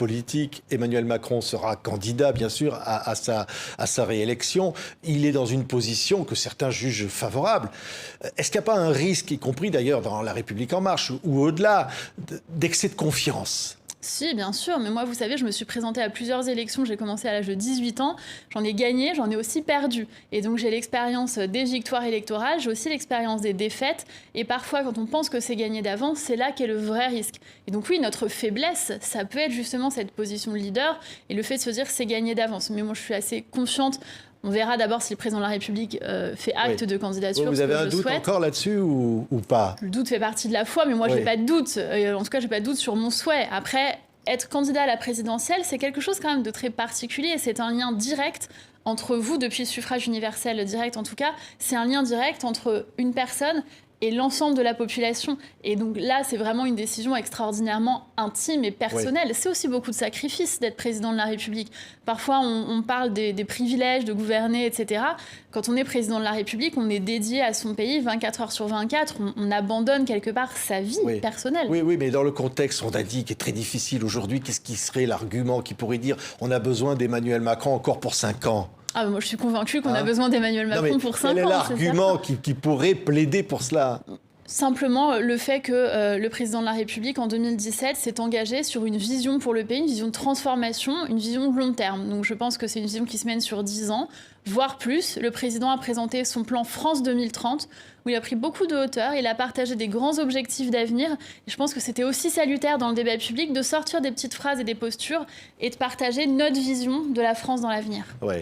politique. Emmanuel Macron sera candidat, bien sûr, à sa réélection. Il est dans une position que certains jugent favorable. Est-ce qu'il n'y a pas un risque, y compris d'ailleurs dans La République En Marche ou au-delà, d'excès de confiance ? Si, bien sûr, mais moi, vous savez, je me suis présentée à plusieurs élections, j'ai commencé à l'âge de 18 ans, j'en ai gagné, j'en ai aussi perdu. Et donc j'ai l'expérience des victoires électorales, j'ai aussi l'expérience des défaites, et parfois, quand on pense que c'est gagné d'avance, c'est là qu'est le vrai risque. Et donc oui, notre faiblesse, ça peut être justement cette position de leader, et le fait de se dire c'est gagné d'avance. Mais moi, je suis assez confiante. On verra d'abord si le président de la République fait acte de candidature. Vous avez un doute encore là-dessus ou pas ? Le doute fait partie de la foi, mais moi, je n'ai pas de doute. En tout cas, je n'ai pas de doute sur mon souhait. Après, être candidat à la présidentielle, c'est quelque chose quand même de très particulier. C'est un lien direct entre vous, depuis le suffrage universel direct en tout cas. C'est un lien direct entre une personne et l'ensemble de la population. Et donc là, c'est vraiment une décision extraordinairement intime et personnelle. Oui. C'est aussi beaucoup de sacrifices d'être président de la République. Parfois, on parle des privilèges de gouverner, etc. Quand on est président de la République, on est dédié à son pays 24 heures sur 24. On abandonne quelque part sa vie personnelle. Oui, mais dans le contexte, on a dit, qui est très difficile aujourd'hui, qu'est-ce qui serait l'argument qui pourrait dire on a besoin d'Emmanuel Macron encore pour 5 ans ? Moi, je suis convaincue qu'on a besoin d'Emmanuel Macron pour 5 ans. Quel est l'argument qui pourrait plaider pour cela ? Simplement le fait que le président de la République, en 2017, s'est engagé sur une vision pour le pays, une vision de transformation, une vision de long terme. Donc je pense que c'est une vision qui se mène sur 10 ans, voire plus. Le président a présenté son plan France 2030, où il a pris beaucoup de hauteur, il a partagé des grands objectifs d'avenir. Et je pense que c'était aussi salutaire dans le débat public de sortir des petites phrases et des postures et de partager notre vision de la France dans l'avenir. Ouais.